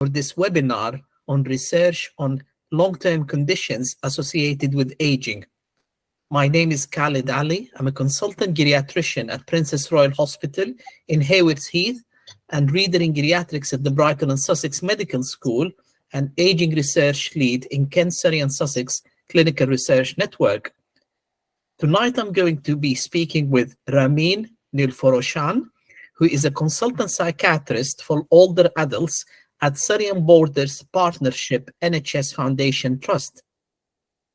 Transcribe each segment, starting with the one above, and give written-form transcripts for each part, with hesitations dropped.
for this webinar on research on long-term conditions associated with aging. My name is Khalid Ali. I'm a consultant geriatrician at Princess Royal Hospital in Haywards Heath and reader in geriatrics at the Brighton and Sussex Medical School and aging research lead in Kent, Surrey and Sussex Clinical Research Network. Tonight, I'm going to be speaking with Ramin Nilforoshan, who is a consultant psychiatrist for older adults at Surrey and Borders Partnership NHS Foundation Trust.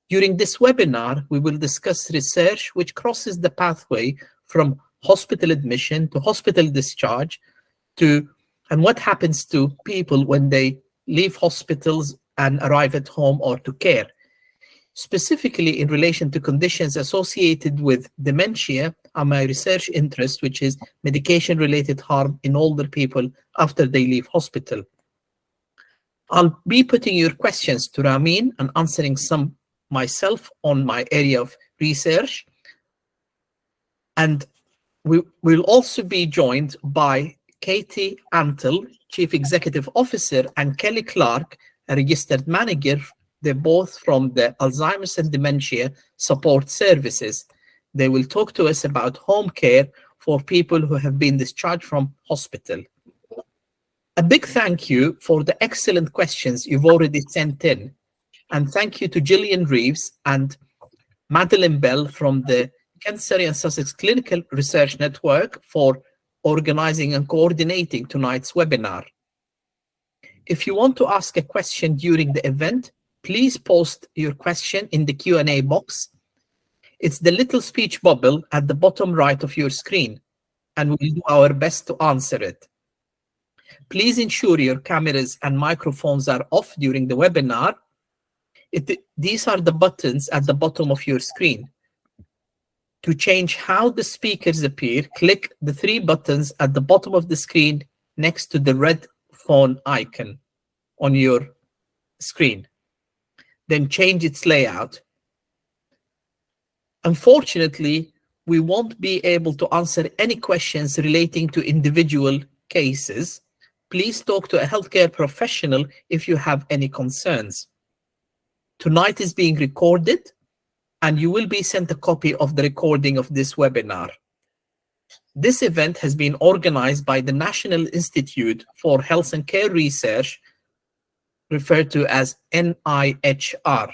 During this webinar, we will discuss research which crosses the pathway from hospital admission to hospital discharge and what happens to people when they leave hospitals and arrive at home or to care. Specifically in relation to conditions associated with dementia are my research interest, which is medication-related harm in older people after they leave hospital. I'll be putting your questions to Ramin and answering some myself on my area of research. And we will also be joined by Katie Antle, Chief Executive Officer, and Kelly Clark, a registered manager. They're both from the Alzheimer's and Dementia Support Services. They will talk to us about home care for people who have been discharged from hospital. A big thank you for the excellent questions you've already sent in. And thank you to Gillian Reeves and Madeline Bell from the Kent, Surrey and Sussex Clinical Research Network for organizing and coordinating tonight's webinar. If you want to ask a question during the event, please post your question in the Q&A box. It's the little speech bubble at the bottom right of your screen, and we'll do our best to answer it. Please ensure your cameras and microphones are off during the webinar. These are the buttons at the bottom of your screen. To change how the speakers appear, click the three buttons at the bottom of the screen next to the red phone icon on your screen. Then change its layout. Unfortunately, we won't be able to answer any questions relating to individual cases. Please talk to a healthcare professional if you have any concerns. Tonight is being recorded, and you will be sent a copy of the recording of this webinar. This event has been organized by the National Institute for Health and Care Research, referred to as NIHR.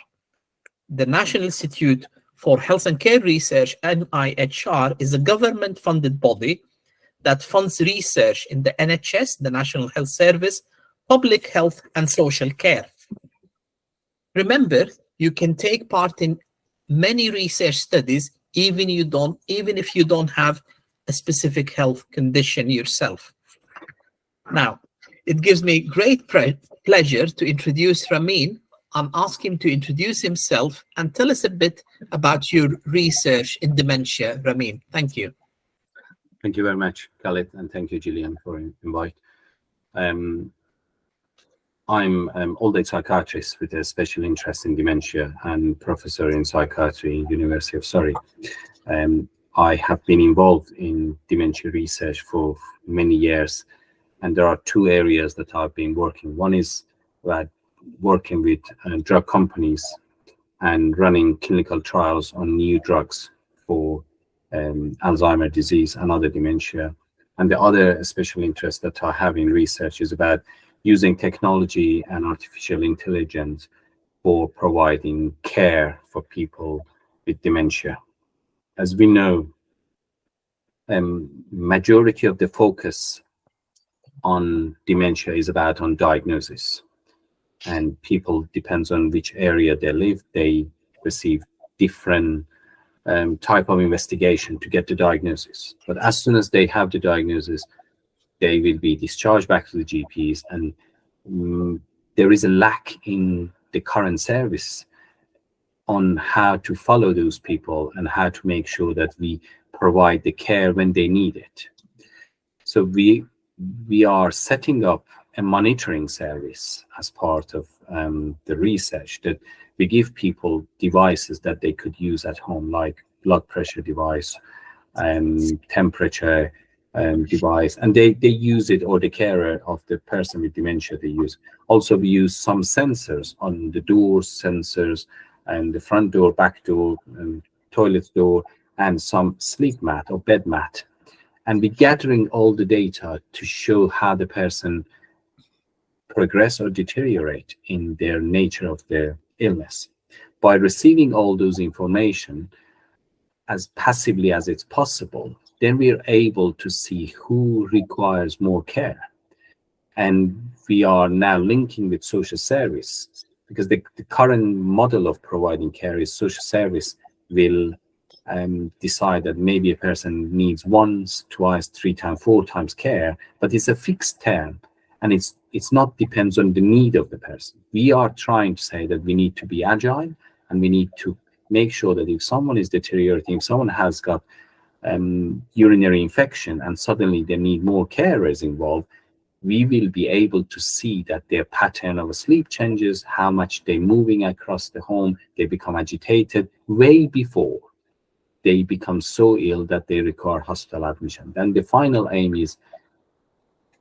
The National Institute for Health and Care Research, NIHR, is a government-funded body that funds research in the NHS, the National Health Service, public health, and social care. Remember, you can take part in many research studies even if you don't have a specific health condition yourself. Now, it gives me great pleasure to introduce Ramin and ask him to introduce himself and tell us a bit about your research in dementia. Ramin, thank you. Thank you very much, Khalid, and thank you, Gillian, for invite. I'm an old age psychiatrist with a special interest in dementia and professor in psychiatry, University of Surrey. I have been involved in dementia research for many years, and there are two areas that I've been working. One is working with drug companies and running clinical trials on new drugs for Alzheimer's disease and other dementia. And the other special interest that I have in research is about using technology and artificial intelligence for providing care for people with dementia. As we know, majority of the focus on dementia is about on diagnosis, and people, depends on which area they live, they receive different type of investigation to get the diagnosis. But as soon as they have the diagnosis, they will be discharged back to the GPs, and there is a lack in the current service on how to follow those people and how to make sure that we provide the care when they need it. So we are setting up a monitoring service as part of the research, that we give people devices that they could use at home, like blood pressure device, temperature, device, and they use it, or the carer of the person with dementia they use. Also, we use some sensors on the doors, sensors, and the front door, back door, and toilet door, and some sleep mat or bed mat. And we're gathering all the data to show how the person progress or deteriorate in their nature of their illness. By receiving all those information as passively as it's possible, then we are able to see who requires more care. And we are now linking with social service, because the current model of providing care is social service will decide that maybe a person needs once, twice, 3 times, 4 times care, but it's a fixed term, and it's not depends on the need of the person. We are trying to say that we need to be agile, and we need to make sure that if someone is deteriorating, if someone has got urinary infection and suddenly they need more carers involved, we will be able to see that their pattern of sleep changes, how much they're moving across the home, they become agitated way before they become so ill that they require hospital admission. Then the final aim is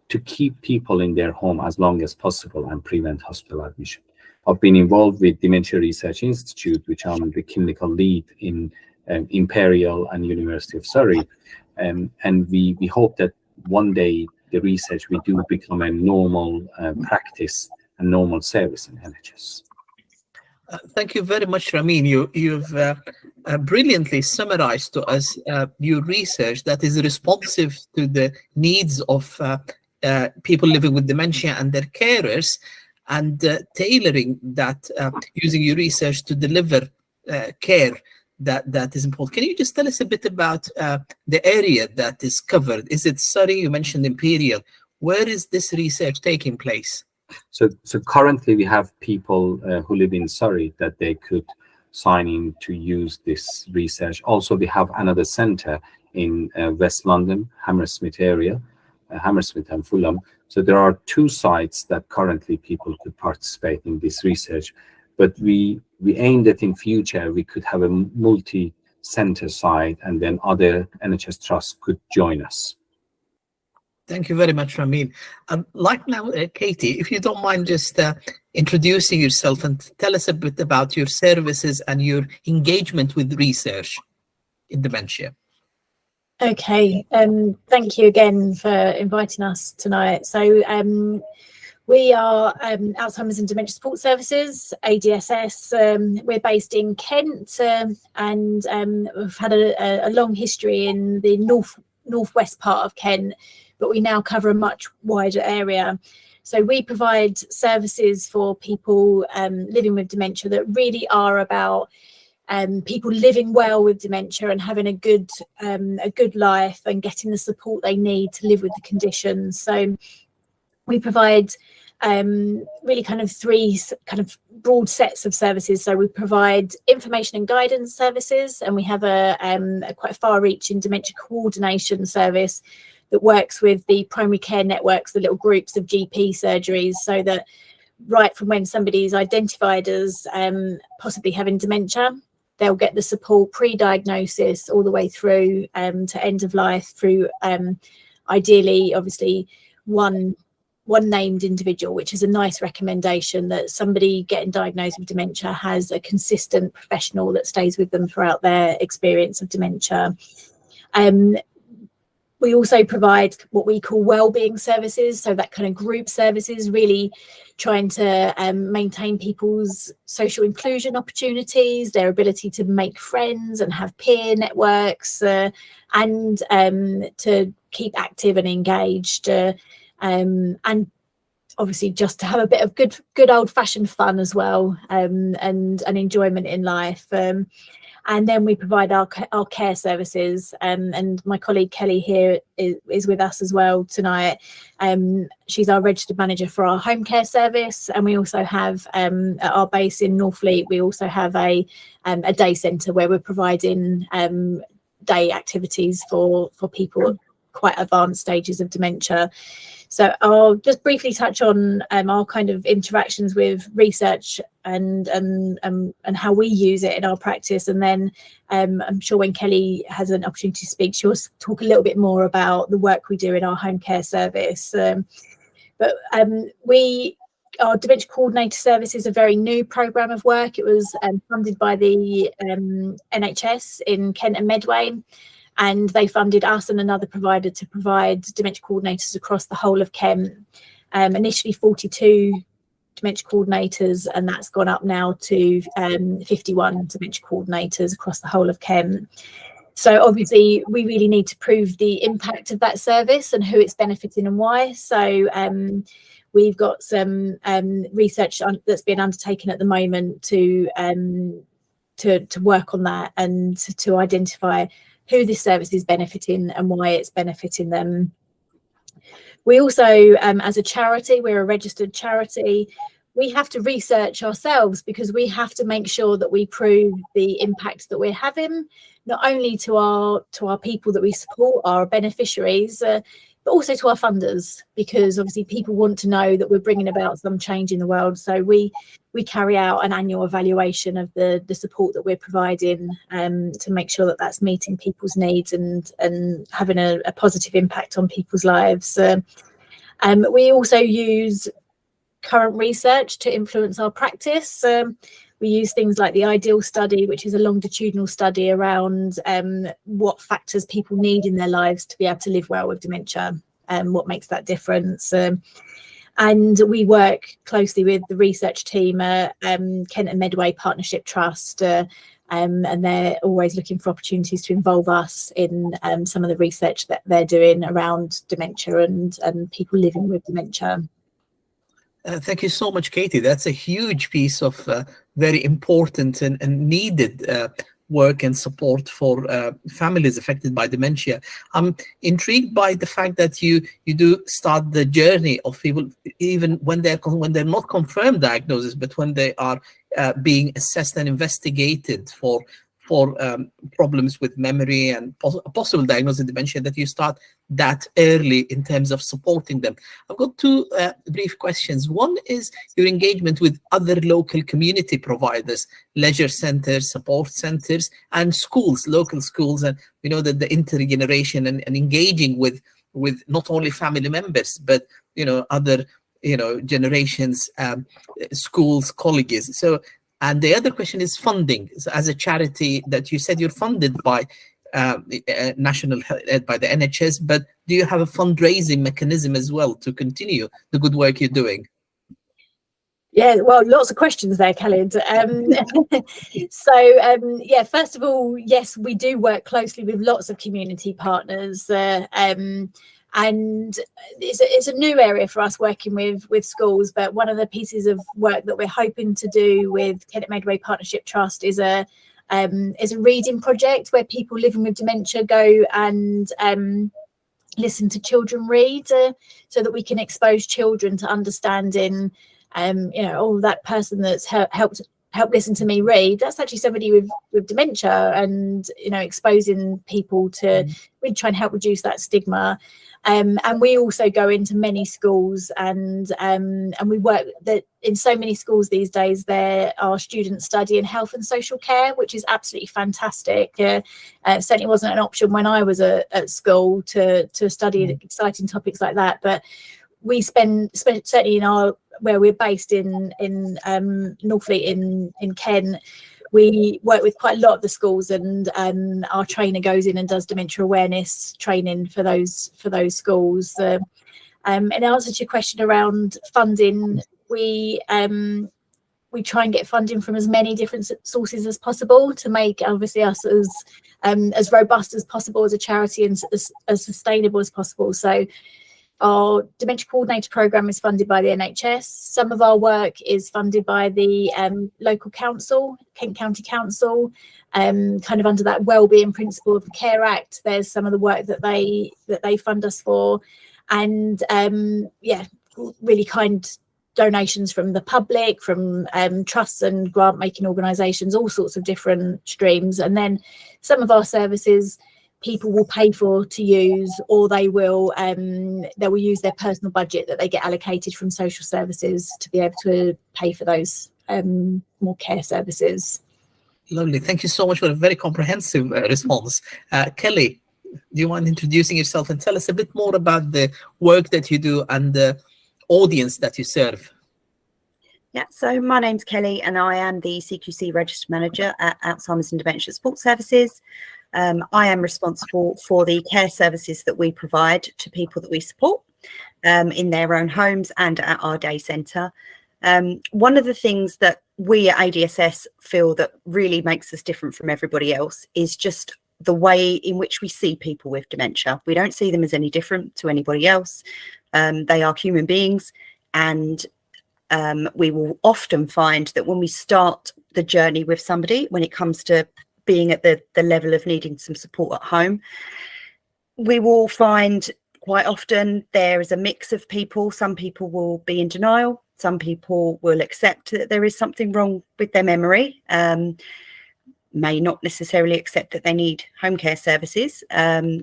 to keep people in their home as long as possible and prevent hospital admission. I've been involved with Dementia Research Institute, which I'm the clinical lead in Imperial and University of Surrey. And we hope that one day the research we do become a normal practice and normal service in NHS. Thank you very much, Ramin. You've brilliantly summarized to us your research that is responsive to the needs of people living with dementia and their carers, and tailoring that using your research to deliver care that is important. Can you just tell us a bit about the area that is covered? Is it Surrey? You mentioned Imperial. Where is this research taking place? So currently we have people who live in Surrey that they could sign in to use this research. Also, we have another center in West London, Hammersmith area, Hammersmith and Fulham. So there are 2 sites that currently people could participate in this research. But we aim that in future we could have a multi-center site, and then other NHS trusts could join us. Thank you very much, Ramin. Like now, Katie, if you don't mind just introducing yourself and tell us a bit about your services and your engagement with research in dementia. Okay, thank you again for inviting us tonight. So we are Alzheimer's and Dementia Support Services, ADSS. We're based in Kent, and we've had a long history in the northwest part of Kent, but we now cover a much wider area. So we provide services for people living with dementia that really are about people living well with dementia and having a good life and getting the support they need to live with the condition. So we provide really kind of 3 kind of broad sets of services. So we provide information and guidance services, and we have a quite far-reaching dementia coordination service that works with the primary care networks, the little groups of GP surgeries, so that right from when somebody is identified as possibly having dementia, they'll get the support pre-diagnosis all the way through to end of life, through ideally, obviously, one named individual, which is a nice recommendation that somebody getting diagnosed with dementia has a consistent professional that stays with them throughout their experience of dementia. We also provide what we call wellbeing services, so that kind of group services, really trying to maintain people's social inclusion opportunities, their ability to make friends and have peer networks, and to keep active and engaged, and obviously just to have a bit of good old-fashioned fun as well, and enjoyment in life. And then we provide our care services, and my colleague Kelly here is with us as well tonight. She's our registered manager for our home care service, and we also have at our base in Northfleet, we also have a day centre where we're providing day activities for people quite advanced stages of dementia. So I'll just briefly touch on our kind of interactions with research and how we use it in our practice, and then I'm sure when Kelly has an opportunity to speak, she'll talk a little bit more about the work we do in our home care service. But our Dementia Coordinator Service is a very new programme of work. It was funded by the NHS in Kent and Medway, and they funded us and another provider to provide dementia coordinators across the whole of Kent. Initially 42 dementia coordinators, and that's gone up now to 51 dementia coordinators across the whole of Kent. So obviously we really need to prove the impact of that service and who it's benefiting and why. So we've got some research that's been undertaken at the moment to work on that and to identify who this service is benefiting and why it's benefiting them. We also, as a charity, we're a registered charity, we have to research ourselves because we have to make sure that we prove the impact that we're having, not only to our people that we support, our beneficiaries, but also to our funders, because obviously people want to know that we're bringing about some change in the world. So we carry out an annual evaluation of the support that we're providing to make sure that that's meeting people's needs and having a positive impact on people's lives. We also use current research to influence our practice. We use things like the IDEAL study, which is a longitudinal study around what factors people need in their lives to be able to live well with dementia, and what makes that difference. And we work closely with the research team at Kent and Medway Partnership Trust, and they're always looking for opportunities to involve us in some of the research that they're doing around dementia and people living with dementia. Thank you so much, Katie. That's a huge piece of very important and needed work and support for families affected by dementia. I'm intrigued by the fact that you do start the journey of people, even when they're not confirmed diagnosis, but when they are being assessed and investigated for problems with memory and possible diagnosis of dementia, that you start that early in terms of supporting them. I've got two brief questions. One is your engagement with other local community providers, leisure centers, support centers, and schools, local schools. And we know that the intergeneration and engaging with not only family members, but other generations, schools, colleges. So, and the other question is funding. So as a charity that you said you're funded by national by the NHS, but do you have a fundraising mechanism as well to continue the good work you're doing? Yeah, well, lots of questions there, Khalid. Yeah, first of all, yes, we do work closely with lots of community partners, and it's a new area for us working with schools. But one of the pieces of work that we're hoping to do with Kent and Medway Partnership Trust is a reading project where people living with dementia go and listen to children read, so that we can expose children to understanding, that person that's helped listen to me read, that's actually somebody with dementia, and exposing people to really try and help reduce that stigma. And we also go into many schools, and we work that in so many schools these days there are students studying health and social care, which is absolutely fantastic. Certainly wasn't an option when I was at school to study exciting topics like that, but we spend certainly in where we're based in Northfleet in Kent, we work with quite a lot of the schools, and our trainer goes in and does dementia awareness training for those schools. In answer to your question around funding, we try and get funding from as many different sources as possible to make obviously us as robust as possible as a charity and as sustainable as possible. So our Dementia Coordinator Programme is funded by the NHS. Some of our work is funded by the local council, Kent County Council, kind of under that wellbeing principle of the Care Act. There's some of the work that they fund us for, and really kind donations from the public, from trusts and grant making organisations, all sorts of different streams. And then some of our services people will pay for to use, or they will use their personal budget that they get allocated from social services to be able to pay for those more care services. Lovely. Thank you so much for a very comprehensive response. Kelly, do you mind introducing yourself and tell us a bit more about the work that you do and the audience that you serve? Yeah, so my name's Kelly and I am the CQC Registered Manager at Alzheimer's and Dementia Support Services. I am responsible for the care services that we provide to people that we support in their own homes and at our day centre. One of the things that we at ADSS feel that really makes us different from everybody else is just the way in which we see people with dementia. We don't see them as any different to anybody else. They are human beings, and we will often find that when we start the journey with somebody, when it comes to being at the level of needing some support at home, we will find quite often there is a mix of people. Some people will be in denial. Some people will accept that there is something wrong with their memory, may not necessarily accept that they need home care services.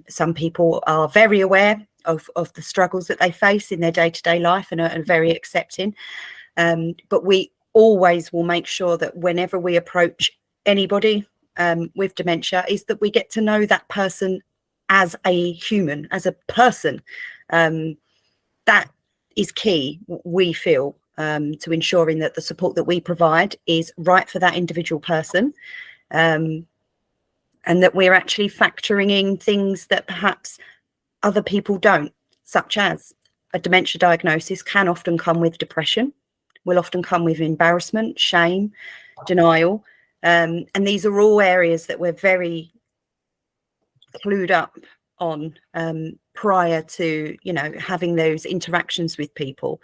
Some people are very aware of the struggles that they face in their day-to-day life and are very accepting. But we always will make sure that whenever we approach anybody with dementia, is that we get to know that person as a human, as a person. That is key, we feel, to ensuring that the support that we provide is right for that individual person, and that we're actually factoring in things that perhaps other people don't, such as a dementia diagnosis can often come with depression, will often come with embarrassment, shame, denial. And these are all areas that we're very clued up on prior to, having those interactions with people.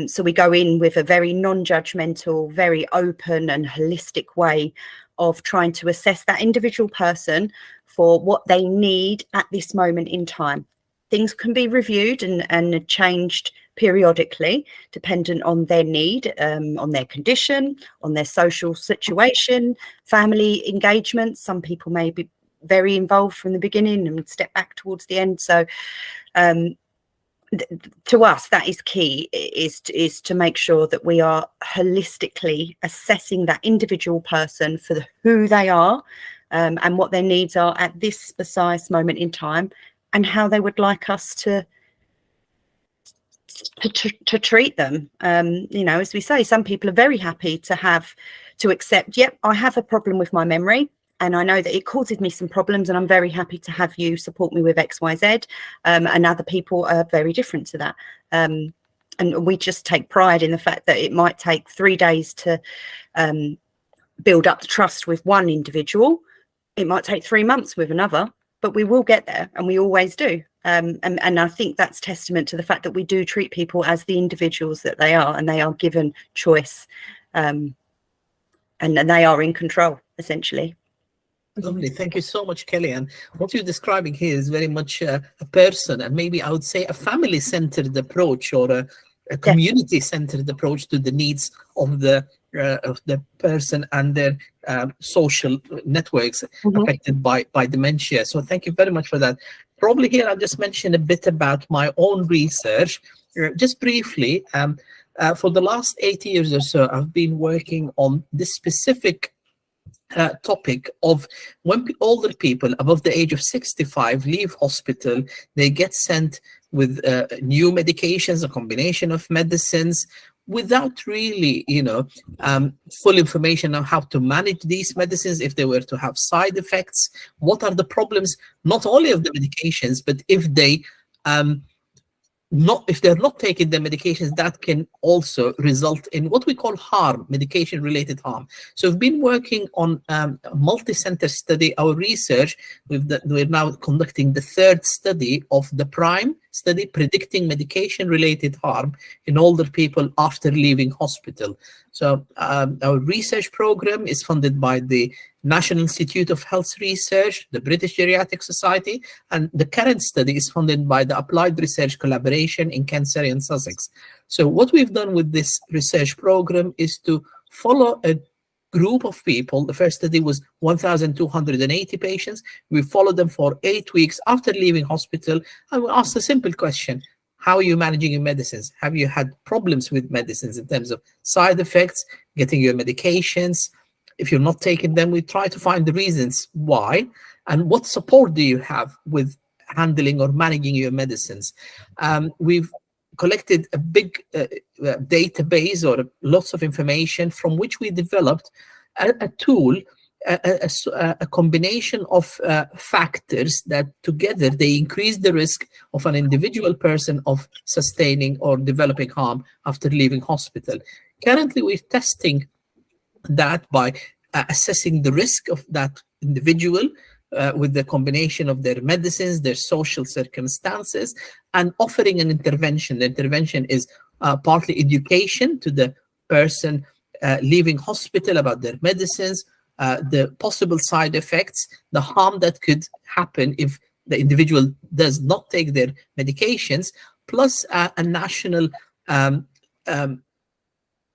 So we go in with a very non-judgmental, very open and holistic way of trying to assess that individual person for what they need at this moment in time. Things can be reviewed and changed periodically, dependent on their need, on their condition, on their social situation, family engagement. Some people may be very involved from the beginning and step back towards the end. So to us, that is key, is to make sure that we are holistically assessing that individual person for who they are, and what their needs are at this precise moment in time, and how they would like us to treat them. As we say, some people are very happy to accept, yep, I have a problem with my memory, and I know that it causes me some problems, and I'm very happy to have you support me with XYZ. And other people are very different to that. And we just take pride in the fact that it might take 3 days to build up the trust with one individual. It might take 3 months with another, but we will get there, and we always do. And I think that's testament to the fact that we do treat people as the individuals that they are, and they are given choice, and they are in control, essentially. Lovely. Thank you so much, Kelly. And what you're describing here is very much a person, and maybe I would say a family-centered approach, or a community-centered approach to the needs of the person and their social networks affected by dementia. So thank you very much for that. Probably here I'll just mention a bit about my own research, just briefly. For the last 8 years or so, I've been working on this specific topic of when older people above the age of 65 leave hospital, they get sent with new medications, a combination of medicines, without really, full information on how to manage these medicines, if they were to have side effects, what are the problems, not only of the medications, but if they're not taking the medications, that can also result in what we call harm, medication-related harm. So we've been working on a multi-center study. Our research, we're now conducting the 3rd study of the PRIME study, predicting medication-related harm in older people after leaving hospital. So our research program is funded by the National Institute of Health Research, the British Geriatric Society, and the current study is funded by the Applied Research Collaboration in Kent, Surrey and Sussex. So what we've done with this research program is to follow a group of people. The first study was 1,280 patients. We followed them for 8 weeks after leaving hospital, and we asked a simple question: how are you managing your medicines? Have you had problems with medicines in terms of side effects, getting your medications? If you're not taking them, we try to find the reasons why, and what support do you have with handling or managing your medicines. We've collected a big database or lots of information from which we developed a tool, a combination of factors that together they increase the risk of an individual person of sustaining or developing harm after leaving hospital. Currently, we're testing that by assessing the risk of that individual with the combination of their medicines, their social circumstances, and offering an intervention. The intervention is partly education to the person leaving hospital about their medicines, the possible side effects, the harm that could happen if the individual does not take their medications, plus a national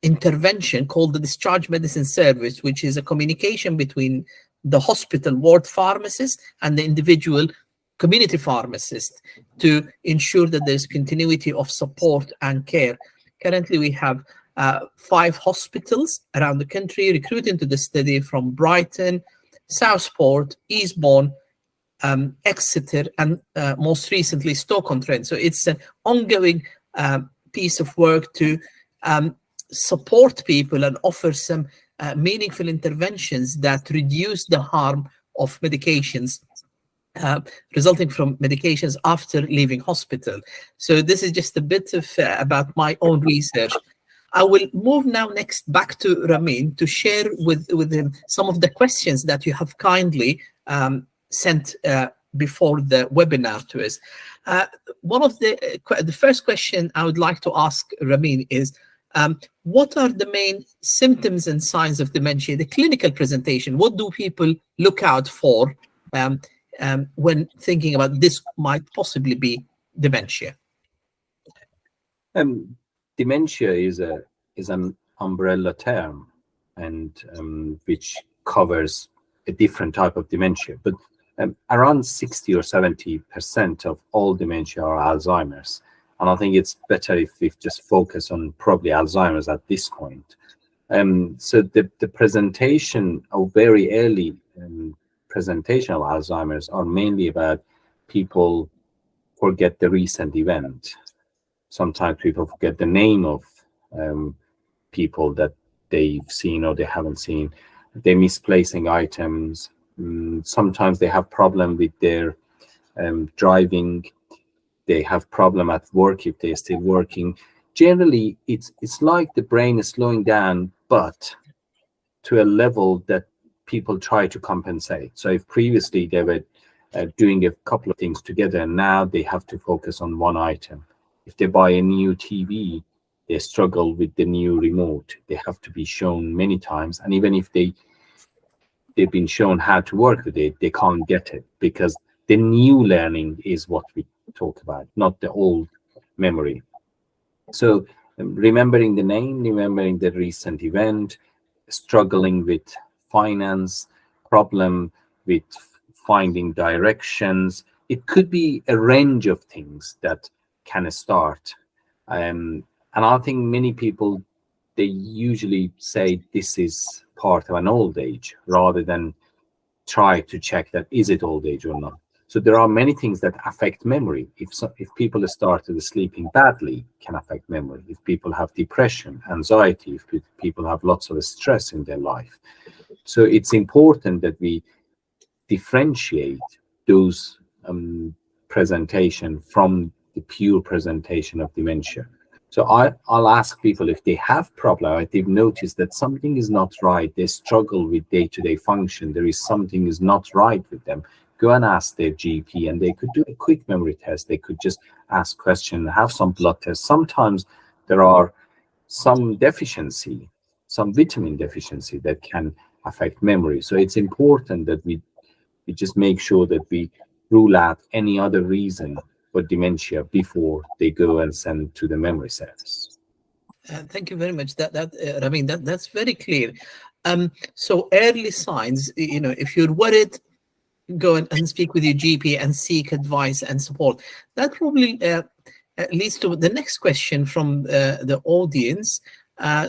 intervention called the Discharge Medicine Service, which is a communication between the hospital ward pharmacist and the individual community pharmacist to ensure that there's continuity of support and care. Currently, we have 5 hospitals around the country recruiting to the study, from Brighton, Southport, Eastbourne, Exeter, and most recently Stoke-on-Trent. So it's an ongoing piece of work to support people and offer some meaningful interventions that reduce the harm of medications resulting from medications after leaving hospital. So this is just a bit of about my own research. I will move now next back to Ramin to share with him some of the questions that you have kindly sent before the webinar to us. One of the first question I would like to ask Ramin is, what are the main symptoms and signs of dementia, the clinical presentation? What do people look out for when thinking about this might possibly be dementia? Dementia is an umbrella term, and which covers a different type of dementia. But around 60 or 70% of all dementia are Alzheimer's. And I think it's better if we just focus on probably Alzheimer's at this point. So the presentation of very early presentation of Alzheimer's are mainly about people forget the recent event. Sometimes people forget the name of people that they've seen or they haven't seen. They're misplacing items. Sometimes they have problem with their driving. They have problem at work if they're still working. Generally, it's like the brain is slowing down, but to a level that people try to compensate. So if previously they were doing a couple of things together, and now they have to focus on one item. If they buy a new TV, they struggle with the new remote. They have to be shown many times, and even if they've been shown how to work with it, they can't get it, because the new learning is what we talk about, not the old memory. So remembering the name, remembering the recent event, struggling with finance, problem with finding directions. It could be a range of things that can start. And I think many people, they usually say this is part of an old age rather than try to check that is it old age or not. So there are many things that affect memory. If people started sleeping badly, can affect memory. If people have depression, anxiety, if people have lots of stress in their life. So it's important that we differentiate those presentation from the pure presentation of dementia. So I'll ask people if they have problem, if they've noticed that something is not right, they struggle with day-to-day function, there is something is not right with them, go and ask their GP, and they could do a quick memory test. They could just ask questions, have some blood tests. Sometimes there are some deficiency, some vitamin deficiency that can affect memory. So it's important that we just make sure that we rule out any other reason for dementia before they go and send to the memory service. Thank you very much. Ramin, that's very clear. So early signs, if you're worried, go and speak with your GP and seek advice and support. That probably leads to the next question from the audience.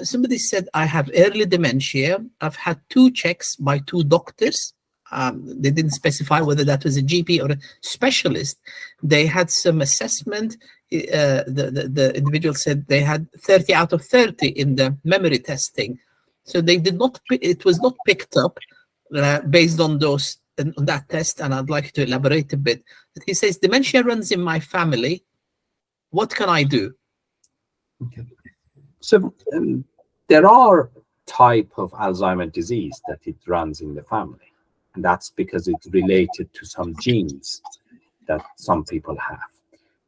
Somebody said, I have early dementia. I've had 2 checks by 2 doctors. They didn't specify whether that was a GP or a specialist. They had some assessment. The individual said they had 30 out of 30 in the memory testing. So they did not. It was not picked up based on those on that test. And I'd like to elaborate a bit. He says dementia runs in my family. What can I do? Okay. So there are type of Alzheimer's disease that it runs in the family, and that's because it's related to some genes that some people have.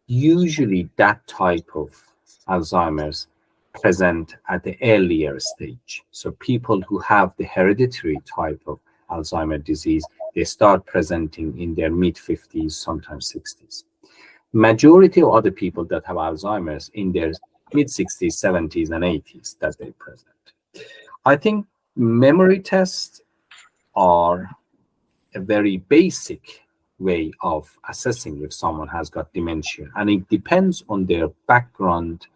Usually that type of Alzheimer's present at the earlier stage. So people who have the hereditary type of Alzheimer's disease, they start presenting in their mid-50s, sometimes 60s. Majority of other people that have Alzheimer's in their mid-60s, 70s, and 80s that they present. I think memory tests are a very basic way of assessing if someone has got dementia, and it depends on their background.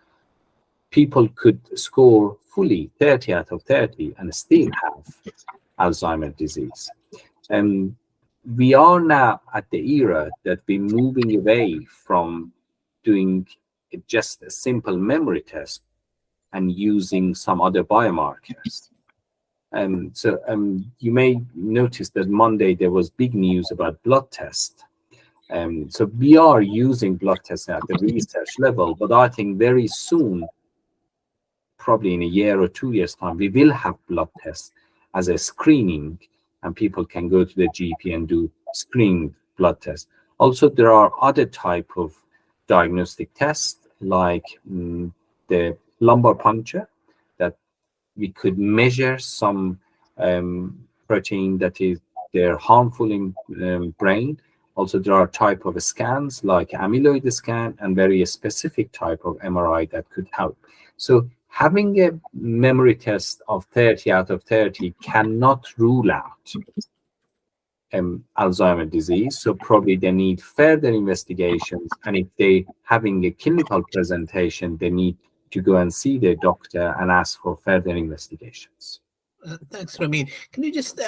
People could score fully 30 out of 30 and still have Alzheimer's disease. And we are now at the era that we're moving away from doing just a simple memory test and using some other biomarkers. So you may notice that Monday there was big news about blood test. So we are using blood tests at the research level, but I think very soon, probably in a year or 2 years' time, we will have blood tests as a screening, and people can go to the GP and do screening blood tests. Also, there are other type of diagnostic tests like the lumbar puncture, that we could measure some protein that is they're harmful in brain. Also, there are type of scans like amyloid scan and very specific type of MRI that could help. So having a memory test of 30 out of 30 cannot rule out Alzheimer's disease. So probably they need further investigations. And if they having a clinical presentation, they need to go and see their doctor and ask for further investigations. Thanks, Ramin. Can you just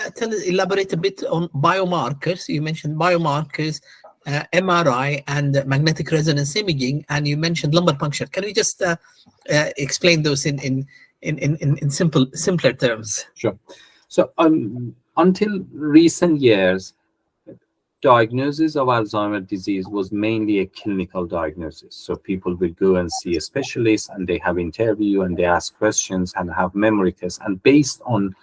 elaborate a bit on biomarkers? You mentioned biomarkers, MRI, and magnetic resonance imaging, and you mentioned lumbar puncture. Can you just explain those in simpler terms? Sure. So until recent years, diagnosis of Alzheimer's disease was mainly a clinical diagnosis. So people will go and see a specialist and they have interview and they ask questions and have memory tests. And based on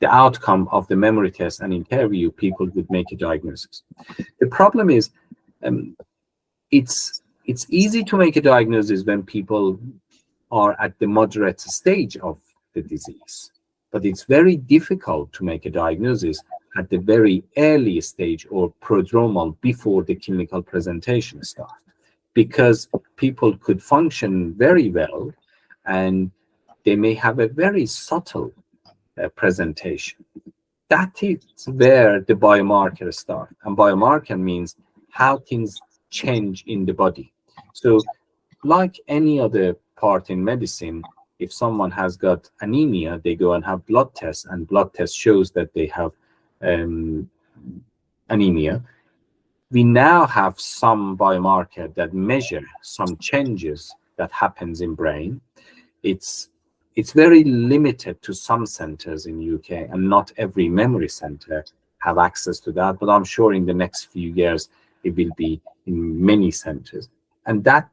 the outcome of the memory test and interview, people would make a diagnosis. The problem is it's easy to make a diagnosis when people are at the moderate stage of the disease. But it's very difficult to make a diagnosis at the very early stage or prodromal before the clinical presentation starts, because people could function very well and they may have a very subtle presentation. That is where the biomarkers start. And biomarker means how things change in the body. So like any other part in medicine, if someone has got anemia, they go and have blood tests, and blood test shows that they have anemia. We now have some biomarker that measure some changes that happens in brain. It's very limited to some centers in UK, and not every memory center have access to that, but I'm sure in the next few years it will be in many centers. And that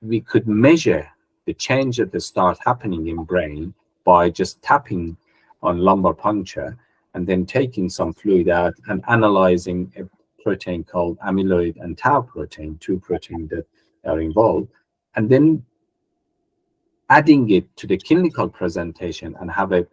we could measure the change that start happening in brain by just tapping on lumbar puncture and then taking some fluid out and analyzing a protein called amyloid and tau protein, 2 proteins that are involved, and then adding it to the clinical presentation and have a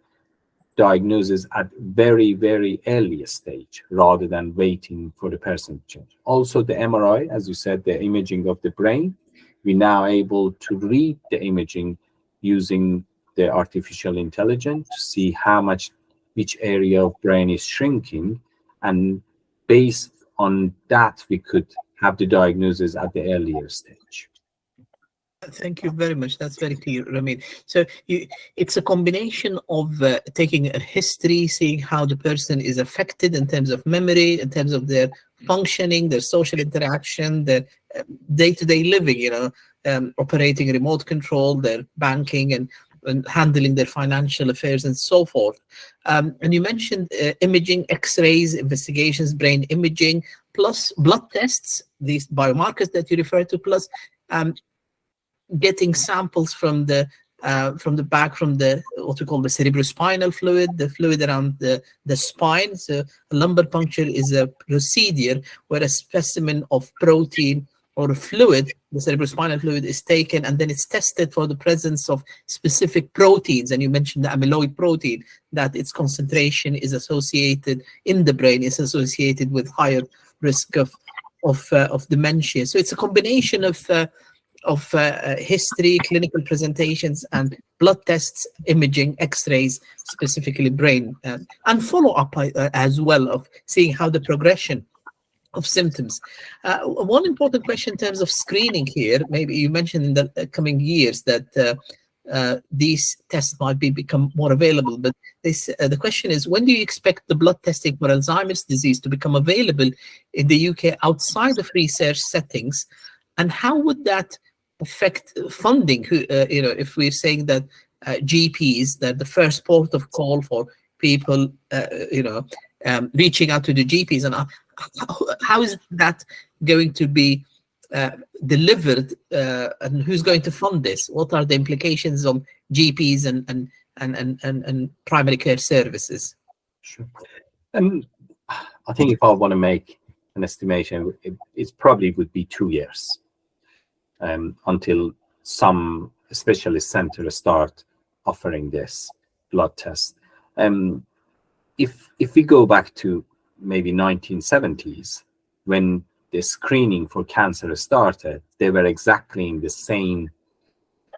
diagnosis at very, very early stage rather than waiting for the person to change. Also, the MRI, as you said, the imaging of the brain, we're now able to read the imaging using the artificial intelligence to see how much, which area of brain is shrinking, and based on that, we could have the diagnosis at the earlier stage. Thank you very much. That's very clear, Ramil. So it's a combination of taking a history, seeing how the person is affected in terms of memory, in terms of their functioning, their social interaction, their day-to-day living, operating remote control, their banking and handling their financial affairs and so forth. And you mentioned imaging, X-rays, investigations, brain imaging, plus blood tests, these biomarkers that you refer to, plus getting samples from the what we call the cerebrospinal fluid, the fluid around the spine. So a lumbar puncture is a procedure where a specimen of protein or a fluid, the cerebrospinal fluid, is taken, and then it's tested for the presence of specific proteins. And you mentioned the amyloid protein, that its concentration is associated in the brain, is associated with higher risk of dementia. So it's a combination of history, clinical presentations, and blood tests, imaging, X-rays, specifically brain, and follow-up as well, of seeing how the progression of symptoms. One important question in terms of screening here, maybe you mentioned in the coming years that these tests might become more available, but the question is, when do you expect the blood testing for Alzheimer's disease to become available in the UK outside of research settings, and how would that affect funding? If we're saying that GPs, that the first port of call for people, reaching out to the GPs, and how is that going to be delivered, and who's going to fund this? What are the implications on GPs and primary care services? Sure. I think if I want to make an estimation, it probably would be 2 years until some specialist centers start offering this blood test. If we go back to maybe 1970s, when the screening for cancer started, they were exactly in the same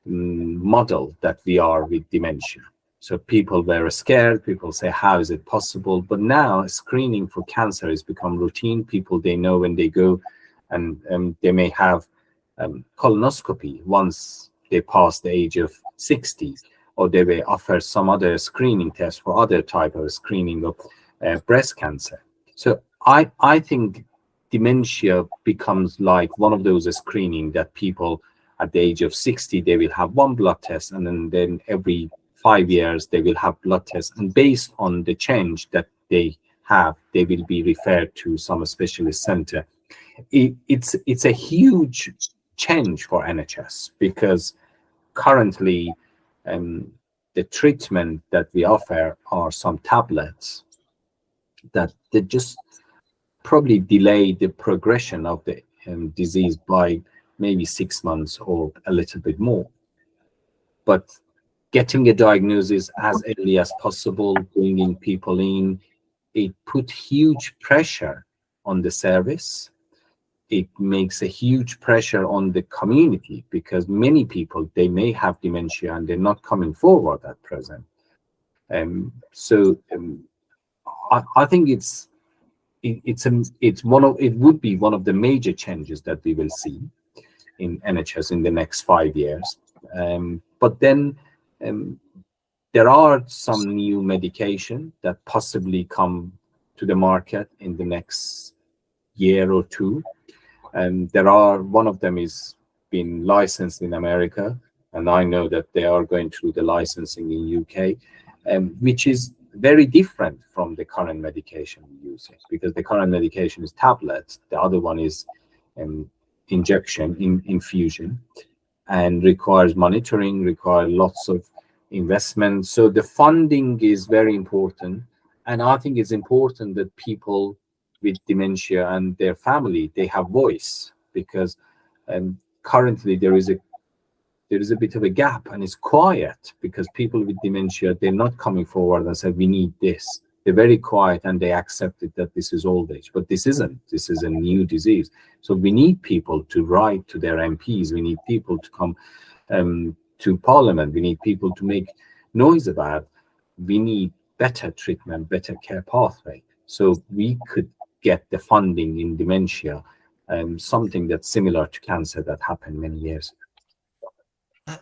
model that we are with dementia. So people were scared. People say, how is it possible? But now screening for cancer has become routine. People, they know when they go, and they may have colonoscopy once they pass the age of 60, or they may offer some other screening test for other type of screening of breast cancer. So I think dementia becomes like one of those screening that people at the age of 60, they will have one blood test, and then every 5 years they will have blood tests, and based on the change that they have, they will be referred to some specialist center. It's a huge change for NHS, because currently the treatment that we offer are some tablets that they just probably delay the progression of the disease by maybe 6 months or a little bit more. But getting a diagnosis as early as possible, bringing people in, it put huge pressure on the service. It makes a huge pressure on the community, because many people, they may have dementia and they're not coming forward at present. I think it would be one of the major changes that we will see in NHS in the next 5 years. But then there are some new medication that possibly come to the market in the next year or two. One of them is being licensed in America, and I know that they are going through the licensing in UK, which is very different from the current medication we're using, because the current medication is tablets. The other one is infusion, and requires monitoring, requires lots of investment. So the funding is very important, and I think it's important that people with dementia and their family, they have voice, because currently there is a bit of a gap, and it's quiet, because people with dementia, they're not coming forward and say, we need this. They're very quiet, and they accept it that this is old age, but this isn't. This is a new disease. So we need people to write to their MPs. We need people to come to Parliament. We need people to make noise about. We need better treatment, better care pathway. So we could get the funding in dementia, something that's similar to cancer that happened many years ago.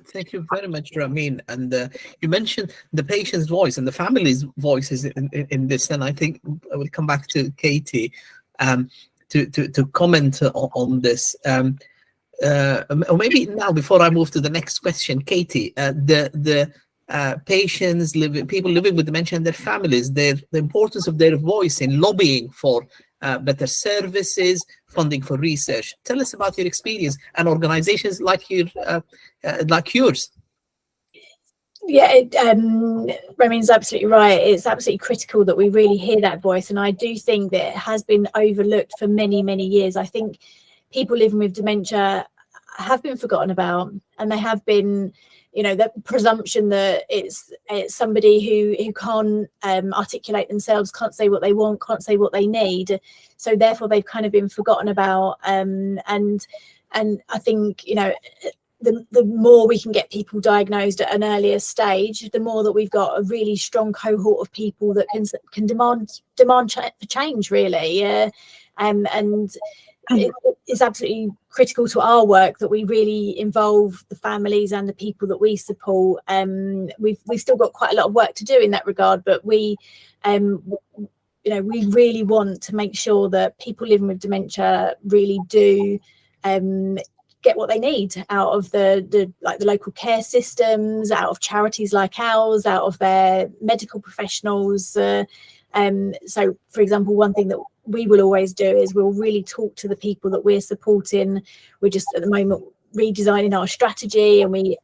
Thank you very much, Ramin. And you mentioned the patient's voice and the family's voices in this, and I think I will come back to Katie to comment on this. Or maybe now, before I move to the next question, Katie, the patients people living with dementia and their families, the importance of their voice in lobbying for better services, funding for research. Tell us about your experience and organizations like yours. Yeah, Ramin's absolutely right. It's absolutely critical that we really hear that voice, and I do think that it has been overlooked for many, many years. I think people living with dementia have been forgotten about, and they have been, the presumption that it's somebody who can't articulate themselves, can't say what they want, can't say what they need, so therefore they've kind of been forgotten about. And I think the more we can get people diagnosed at an earlier stage, the more that we've got a really strong cohort of people that can demand for change, really. And it's absolutely critical to our work that we really involve the families and the people that we support. We've still got quite a lot of work to do in that regard, but we really want to make sure that people living with dementia really do get what they need out of the local care systems, out of charities like ours, out of their medical professionals. So, for example, one thing that we will always do is we'll really talk to the people that we're supporting. We're just at the moment redesigning our strategy, and we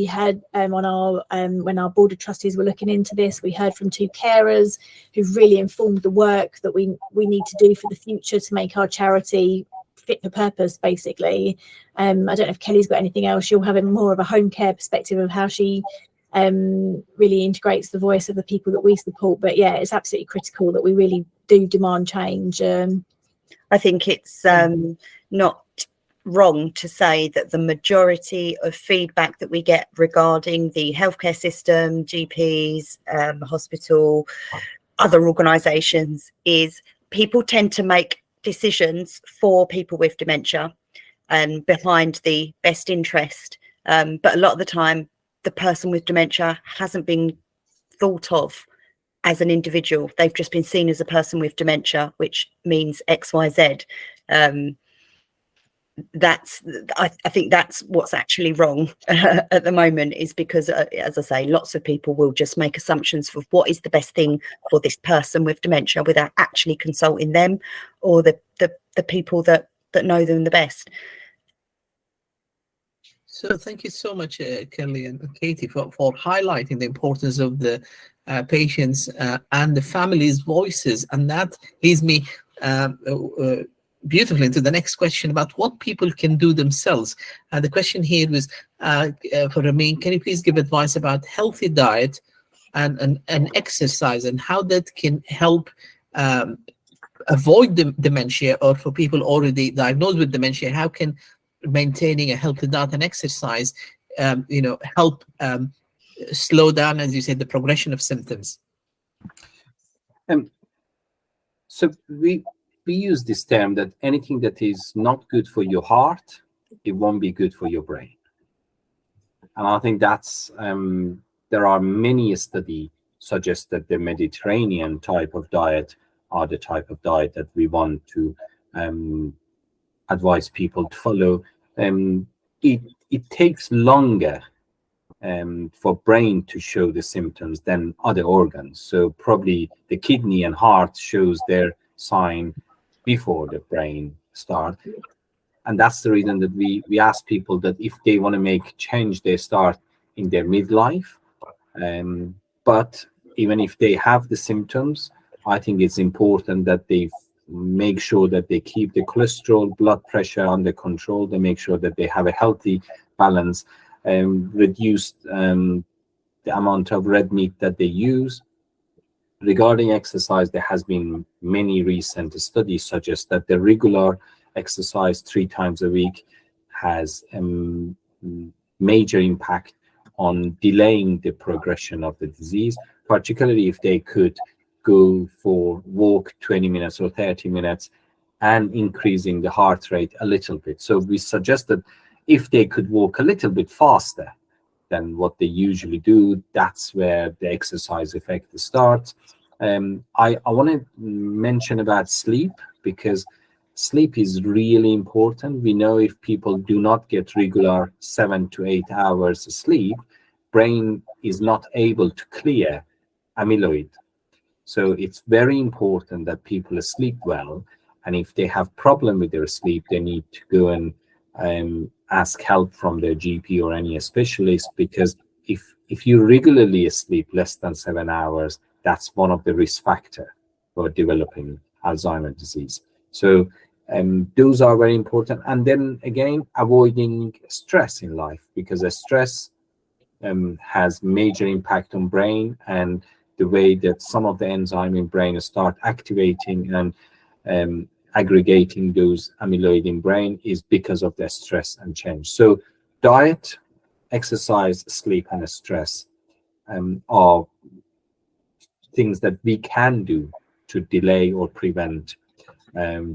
had on our when our board of trustees were looking into this, we heard from 2 carers who've really informed the work that we need to do for the future to make our charity fit for purpose, basically. I don't know if Kelly's got anything else. She'll have more of a home care perspective of how she really integrates the voice of the people that we support. But yeah, it's absolutely critical that we really do demand change. I think it's not wrong to say that the majority of feedback that we get regarding the healthcare system, GPs, hospital, other organisations, is people tend to make decisions for people with dementia and behind the best interest. But a lot of the time, the person with dementia hasn't been thought of as an individual. They've just been seen as a person with dementia, which means XYZ. I think that's what's actually wrong at the moment, is because, as I say, lots of people will just make assumptions for what is the best thing for this person with dementia without actually consulting them or the people that know them the best. So thank you so much, Kelly and Katie, for highlighting the importance of the patients and the families' voices. And that leads me beautifully into the next question about what people can do themselves. And the question here was for Ramin, can you please give advice about healthy diet and exercise, and how that can help avoid dementia, or for people already diagnosed with dementia, how can maintaining a healthy diet and exercise help slow down, as you said, the progression of symptoms? So we use this term that anything that is not good for your heart, it won't be good for your brain. And I think that's there are many studies suggest that the Mediterranean type of diet are the type of diet that we want to advise people to follow. It takes longer for brain to show the symptoms than other organs. So probably the kidney and heart shows their sign before the brain starts. And that's the reason that we ask people that if they want to make change, they start in their midlife. But even if they have the symptoms, I think it's important that they make sure that they keep the cholesterol, blood pressure under control. They make sure that they have a healthy balance, reduce the amount of red meat that they use. Regarding exercise, there has been many recent studies suggest that the regular exercise 3 times a week has major impact on delaying the progression of the disease, particularly if they could go for walk 20 minutes or 30 minutes and increasing the heart rate a little bit. So we suggested if they could walk a little bit faster than what they usually do, that's where the exercise effect starts. I want to mention about sleep, because sleep is really important. We know if people do not get regular 7 to 8 hours of sleep, brain is not able to clear amyloid. So it's very important that people sleep well. And if they have problem with their sleep, they need to go and ask help from their GP or any specialist, because if you regularly sleep less than 7 hours, that's one of the risk factor for developing Alzheimer's disease. So those are very important. And then again, avoiding stress in life, because the stress has major impact on brain, and the way that some of the enzyme in brain start activating and aggregating those amyloid in brain is because of the stress and change. So diet, exercise, sleep, and stress are things that we can do to delay or prevent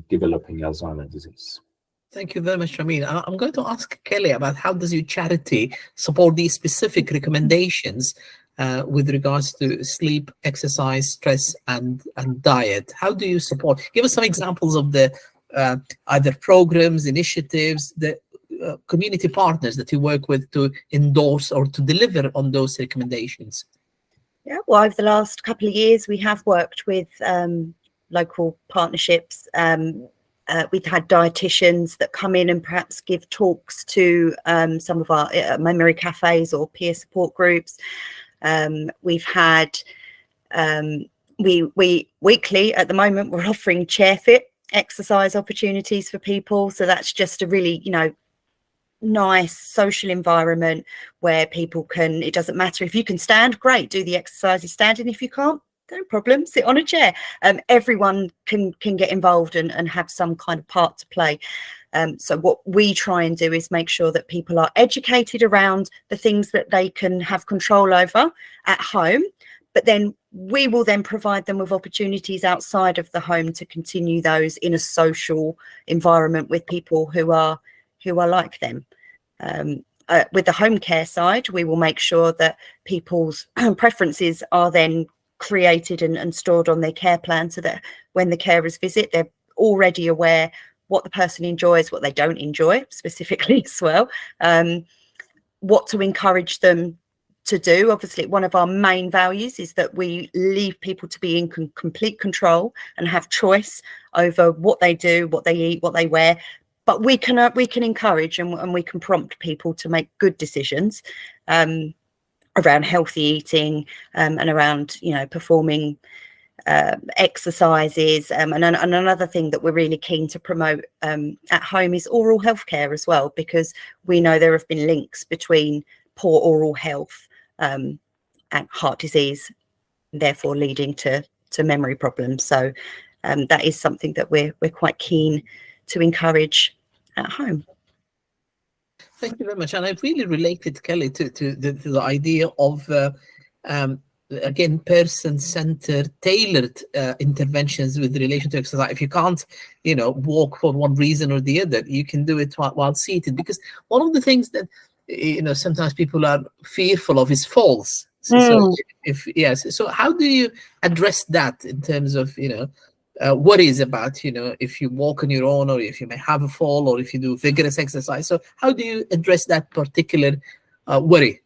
developing Alzheimer's disease. Thank you very much, Ramil. I'm going to ask Kelly about how does your charity support these specific recommendations with regards to sleep, exercise, stress, and diet. How do you support? Give us some examples of the either programs, initiatives, the community partners that you work with to endorse or to deliver on those recommendations. Yeah, well, over the last couple of years, we have worked with local partnerships. We've had dietitians that come in and perhaps give talks to some of our memory cafes or peer support groups. We've had we weekly at the moment we're offering chair fit exercise opportunities for people. So that's just a really, nice social environment where people can, it doesn't matter if you can stand, great, do the exercises standing. If you can't, no problem, sit on a chair. Everyone can get involved and have some kind of part to play. So what we try and do is make sure that people are educated around the things that they can have control over at home, but then we will then provide them with opportunities outside of the home to continue those in a social environment with people who are like them. With the home care side, we will make sure that people's preferences are then created and stored on their care plan, so that when the carers visit, they're already aware what the person enjoys, what they don't enjoy specifically as well, what to encourage them to do. Obviously, one of our main values is that we leave people to be in complete control and have choice over what they do, what they eat, what they wear. But we can encourage and we can prompt people to make good decisions around healthy eating and around, performing exercises. And another thing that we're really keen to promote at home is oral health care as well, because we know there have been links between poor oral health and heart disease, therefore leading to memory problems. So that is something that we're quite keen to encourage at home. Thank you very much. And I really related, Kelly, to the idea of, again, person-centered, tailored interventions with relation to exercise. If you can't, walk for one reason or the other, you can do it while seated. Because one of the things that, sometimes people are fearful of is falls. So how do you address that in terms of, worries about, if you walk on your own, or if you may have a fall, or if you do vigorous exercise? So how do you address that particular worry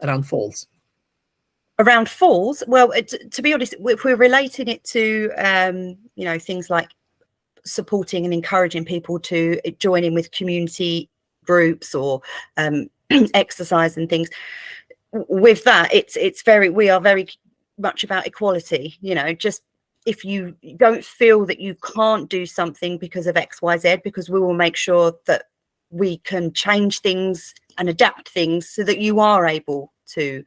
around falls? Around falls? Well, to be honest, if we're relating it to, things like supporting and encouraging people to join in with community groups or exercise and things, with that, we are very much about equality. Just if you don't feel that you can't do something because of XYZ, because we will make sure that we can change things and adapt things so that you are able to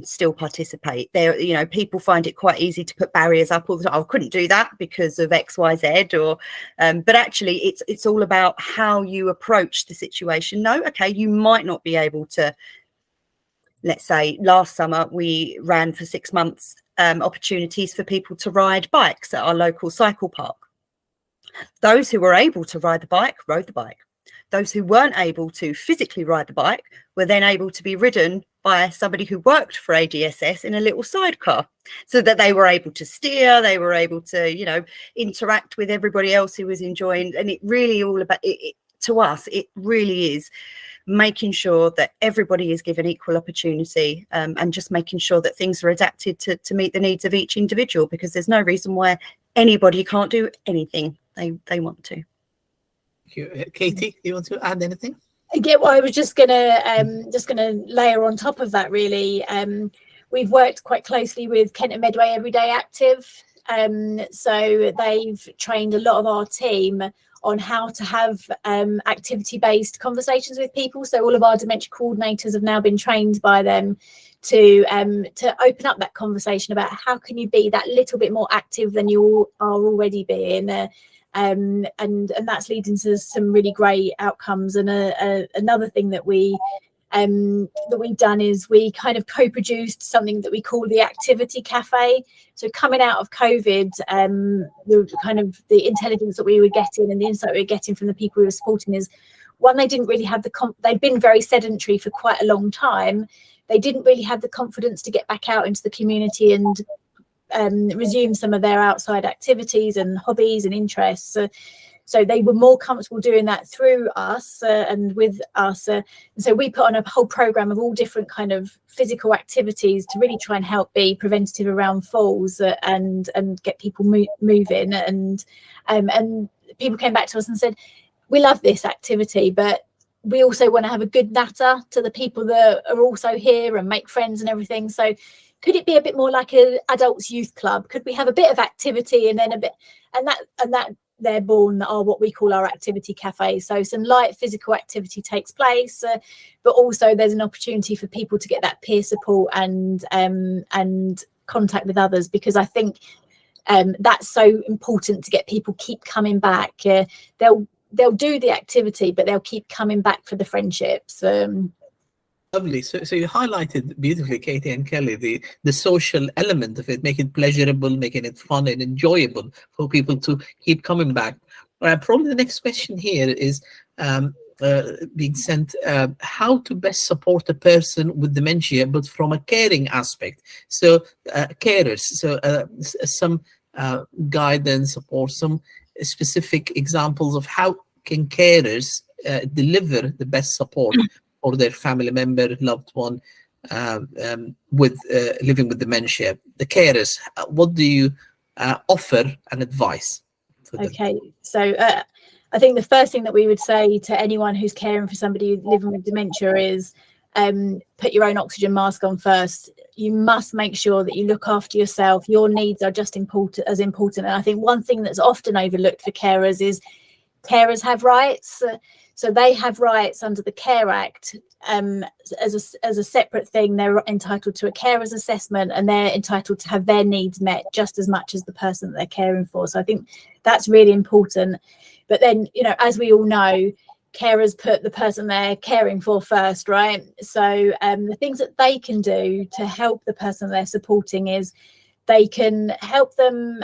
still participate. There, people find it quite easy to put barriers up all the time. I couldn't do that because of XYZ, or but actually it's all about how you approach the situation. No, okay, you might not be able to let's say last summer we ran for 6 months opportunities for people to ride bikes at our local cycle park. Those who were able to ride the bike rode the bike. Those who weren't able to physically ride the bike were then able to be ridden by somebody who worked for ADSS in a little sidecar, so that they were able to steer, they were able to, you know, interact with everybody else who was enjoying. And it really all about it, to us, it really is making sure that everybody is given equal opportunity, and just making sure that things are adapted to meet the needs of each individual, because there's no reason why anybody can't do anything they want to. Thank you. Katie, do you want to add anything? Yeah, well, I was just gonna layer on top of that, really. We've worked quite closely with Kent and Medway Everyday Active, so they've trained a lot of our team on how to have activity-based conversations with people. So all of our dementia coordinators have now been trained by them to open up that conversation about how can you be that little bit more active than you are already being. And that's leading to some really great outcomes. And another thing that we've done is we kind of co-produced something that we call the Activity Cafe. So coming out of COVID, the intelligence that we were getting and the insight we were getting from the people we were supporting is, one, they didn't really have they'd been very sedentary for quite a long time. They didn't really have the confidence to get back out into the community and resume some of their outside activities and hobbies and interests. So they were more comfortable doing that through us and with us. And so we put on a whole program of all different kind of physical activities to really try and help be preventative around falls and get people moving. And people came back to us and said, we love this activity, but we also want to have a good natter to the people that are also here and make friends and everything. So could it be a bit more like an adults youth club? Could we have a bit of activity and then a bit, and that they're born are what we call our activity cafe. So some light physical activity takes place, but also there's an opportunity for people to get that peer support and contact with others, because I think that's so important to get people keep coming back. They'll do the activity, but they'll keep coming back for the friendships. Lovely. So you highlighted beautifully, Katie and Kelly, the social element of it, making it pleasurable, making it fun and enjoyable for people to keep coming back. Probably the next question here is being sent, how to best support a person with dementia, but from a caring aspect. So carers, so some guidance or some specific examples of how can carers deliver the best support or their family member, loved one with living with dementia. The carers, what do you offer and advise for them? Okay, so I think the first thing that we would say to anyone who's caring for somebody living with dementia is put your own oxygen mask on first. You must make sure that you look after yourself. Your needs are just as important. And I think one thing that's often overlooked for carers is carers have rights. So they have rights under the Care Act as a separate thing. They're entitled to a carer's assessment and they're entitled to have their needs met just as much as the person that they're caring for. So I think that's really important. But then, you know, as we all know, carers put the person they're caring for first, right? So the things that they can do to help the person they're supporting is they can help them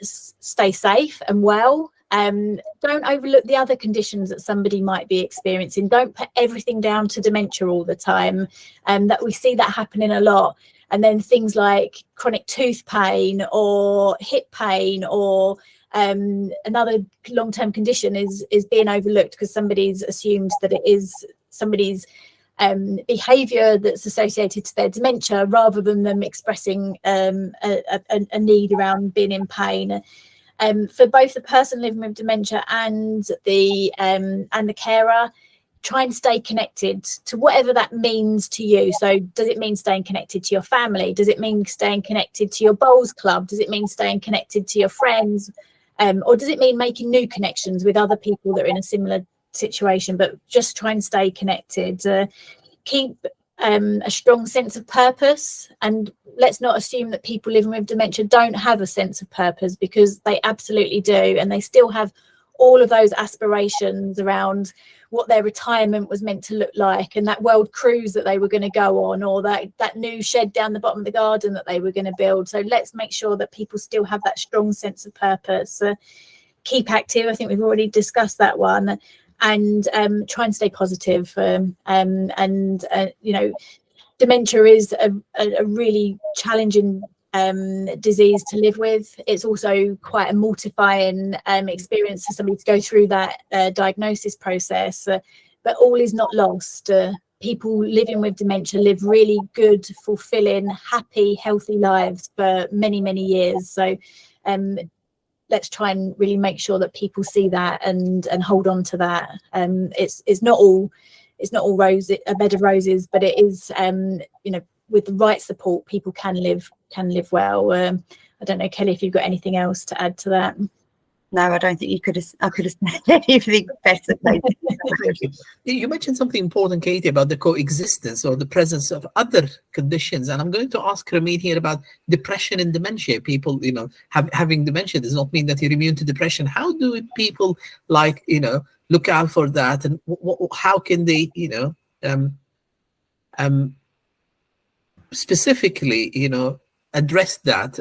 stay safe and well. Don't overlook the other conditions that somebody might be experiencing. Don't put everything down to dementia all the time. That we see that happening a lot. And then things like chronic tooth pain or hip pain or another long-term condition is being overlooked because somebody's assumed that it is somebody's behavior that's associated to their dementia rather than them expressing a need around being in pain. For both the person living with dementia and the carer, try and stay connected to whatever that means to you. So does it mean staying connected to your family? Does it mean staying connected to your bowls club? Does it mean staying connected to your friends? Or does it mean making new connections with other people that are in a similar situation? But just try and stay connected. Keep a strong sense of purpose, and let's not assume that people living with dementia don't have a sense of purpose, because they absolutely do, and they still have all of those aspirations around what their retirement was meant to look like, and that world cruise that they were going to go on, or that new shed down the bottom of the garden that they were going to build. So let's make sure that people still have that strong sense of purpose. Keep active. I think we've already discussed that one, and try and stay positive. Dementia is a really challenging disease to live with. It's also quite a mortifying experience for somebody to go through that diagnosis process, but all is not lost. People living with dementia live really good, fulfilling, happy, healthy lives for many, many years. So let's try and really make sure that people see that and hold on to that. It's not all a bed of roses, but it is, with the right support, people can live well. I don't know, Kelly, if you've got anything else to add to that. No, I don't think I could have said anything better. You mentioned something important, Katie, about the coexistence or the presence of other conditions. And I'm going to ask Ramin here about depression and dementia. People, having dementia does not mean that you're immune to depression. How do people look out for that? And how can they, specifically, address that?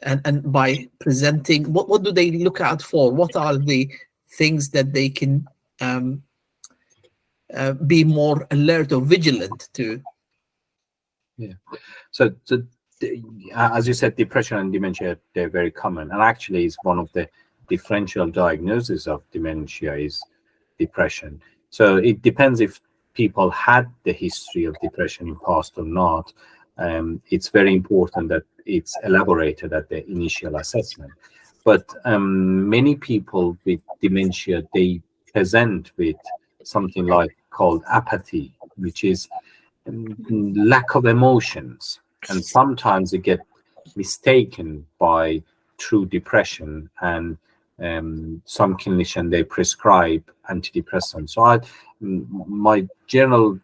And by presenting, what do they look out for? What are the things that they can be more alert or vigilant to? Yeah. So as you said, depression and dementia, they're very common. And actually, it's one of the differential diagnoses of dementia is depression. So it depends if people had the history of depression in past or not. It's very important that it's elaborated at the initial assessment. But many people with dementia, they present with something called apathy, which is lack of emotions. And sometimes they get mistaken by true depression, and some clinician, they prescribe antidepressants. So my general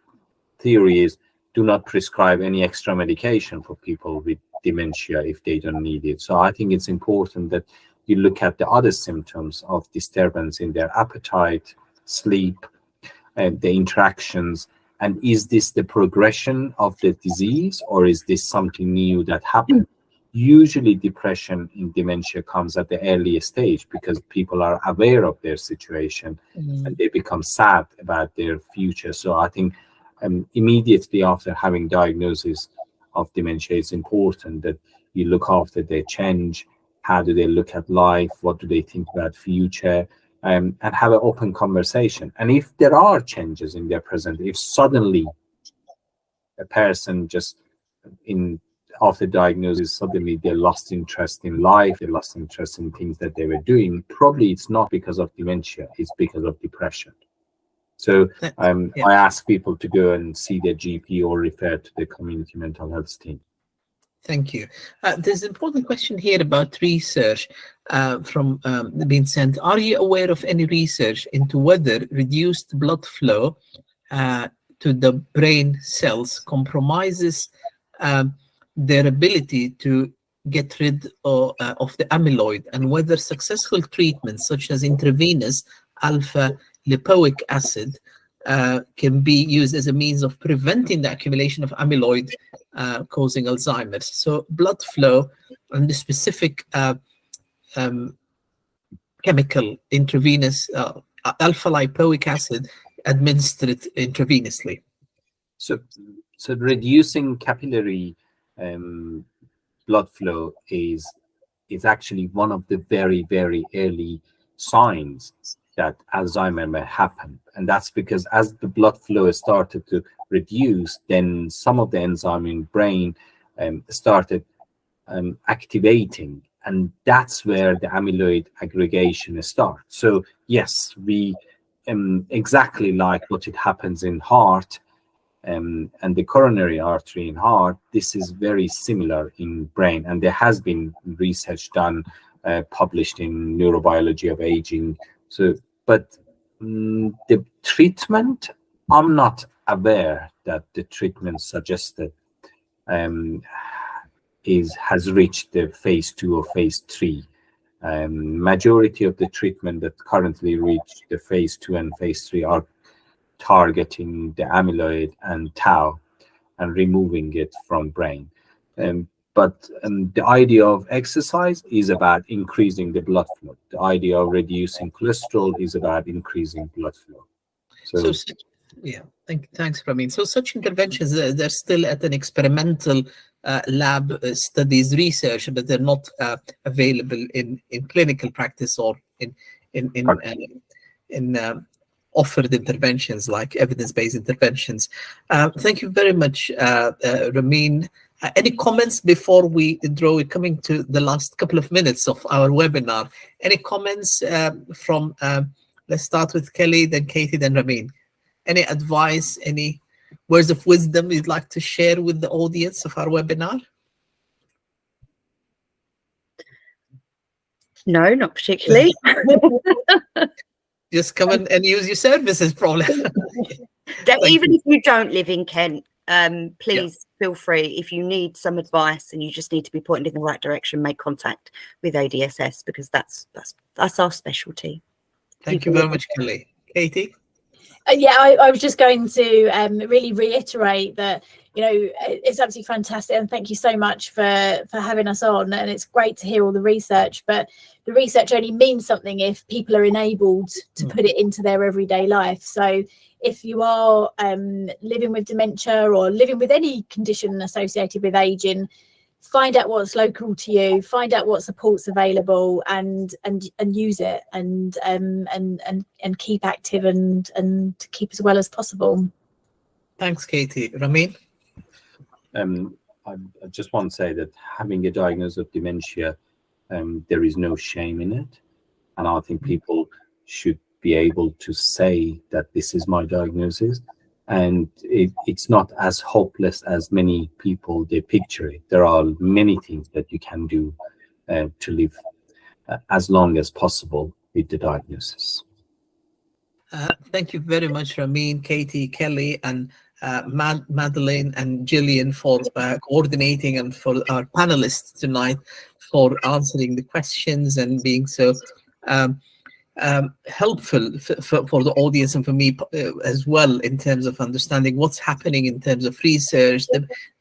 theory is do not prescribe any extra medication for people with dementia if they don't need it. So I think it's important that you look at the other symptoms of disturbance in their appetite, sleep, and the interactions. And is this the progression of the disease, or is this something new that happened? Usually depression in dementia comes at the earliest stage because people are aware of their situation and they become sad about their future. So I think immediately after having diagnosis of dementia, it's important that you look after their change. How do they look at life? What do they think about future? And have an open conversation. And if there are changes in their present, if suddenly a person just after diagnosis, suddenly they lost interest in life, they lost interest in things that they were doing, probably it's not because of dementia, it's because of depression. So I ask people to go and see their GP or refer to the community mental health team. Thank you. There's an important question here about research from being sent. Are you aware of any research into whether reduced blood flow to the brain cells compromises their ability to get rid of the amyloid, and whether successful treatments such as intravenous alpha lipoic acid can be used as a means of preventing the accumulation of amyloid causing Alzheimer's? So blood flow and the specific chemical intravenous alpha lipoic acid administered intravenously. So reducing capillary blood flow is actually one of the very, very early signs that Alzheimer may happen. And that's because as the blood flow started to reduce, then some of the enzyme in brain started activating. And that's where the amyloid aggregation starts. So yes, we exactly like what it happens in heart and the coronary artery in heart, this is very similar in brain. And there has been research done, published in Neurobiology of Aging. So, but the treatment, I'm not aware that the treatment suggested has reached the phase 2 or phase 3. Majority of the treatment that currently reach the phase 2 and phase 3 are targeting the amyloid and tau and removing it from brain. But the idea of exercise is about increasing the blood flow. The idea of reducing cholesterol is about increasing blood flow. So yeah, thanks, Ramin. So such interventions, they're still at an experimental lab studies research, but they're not available in clinical practice or in offered interventions like evidence-based interventions. Thank you very much, Ramin. Any comments before we draw? We're coming to the last couple of minutes of our webinar. Any comments from, let's start with Kelly, then Katie, then Ramin. Any advice, any words of wisdom you'd like to share with the audience of our webinar? No, not particularly. Just come in and use your services, probably. Even if you don't live in Kent, please feel free. If you need some advice and you just need to be pointed in the right direction, make contact with ADSS, because that's our specialty. Thank you very much, Kelly. Katie? Yeah, I was just going to really reiterate that, you know, it's absolutely fantastic, and thank you so much for having us on. And it's great to hear all the research, but the research only means something if people are enabled to put it into their everyday life. So if you are living with dementia or living with any condition associated with aging, find out what's local to you, find out what support's available, and use it, and keep active and keep as well as possible. Thanks, Katie. Ramin? I just want to say that having a diagnosis of dementia, there is no shame in it, and I think people should be able to say that this is my diagnosis. And it's not as hopeless as many people they picture it. There are many things that you can do to live as long as possible with the diagnosis. Thank you very much, Ramin, Katie, Kelly, and Madeleine and Gillian for coordinating, and for our panelists tonight for answering the questions and being so helpful for the audience and for me as well, in terms of understanding what's happening in terms of research,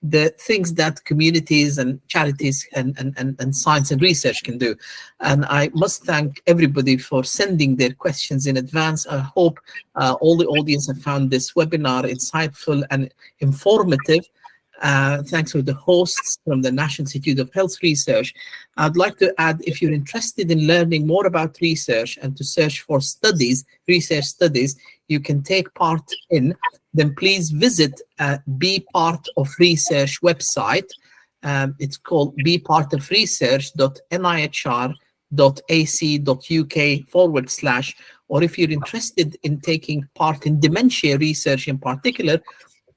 the things that communities and charities and science and research can do. And I must thank everybody for sending their questions in advance. I hope all the audience have found this webinar insightful and informative. Thanks to the hosts from the National Institute of Health Research. I'd like to add, if you're interested in learning more about research and to search for studies, research studies, you can take part in, then please visit Be Part of Research website. It's called bepartofresearch.nihr.ac.uk/, or if you're interested in taking part in dementia research in particular,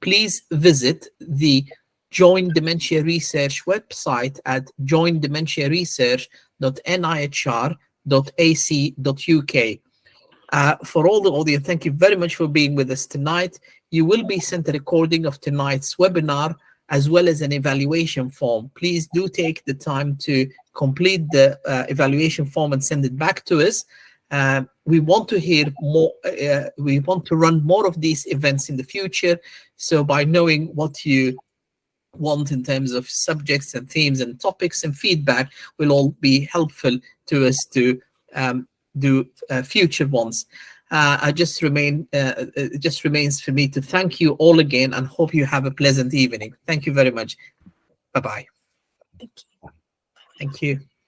please visit the Join Dementia Research website at joindementiaresearch.nihr.ac.uk. For all the audience, thank you very much for being with us tonight. You will be sent a recording of tonight's webinar as well as an evaluation form. Please do take the time to complete the evaluation form and send it back to us. We want to hear more. We want to run more of these events in the future. So by knowing what you want in terms of subjects and themes and topics and feedback will all be helpful to us to do future ones. It just remains for me to thank you all again and hope you have a pleasant evening. Thank you very much. Bye-bye. Thank you. Thank you.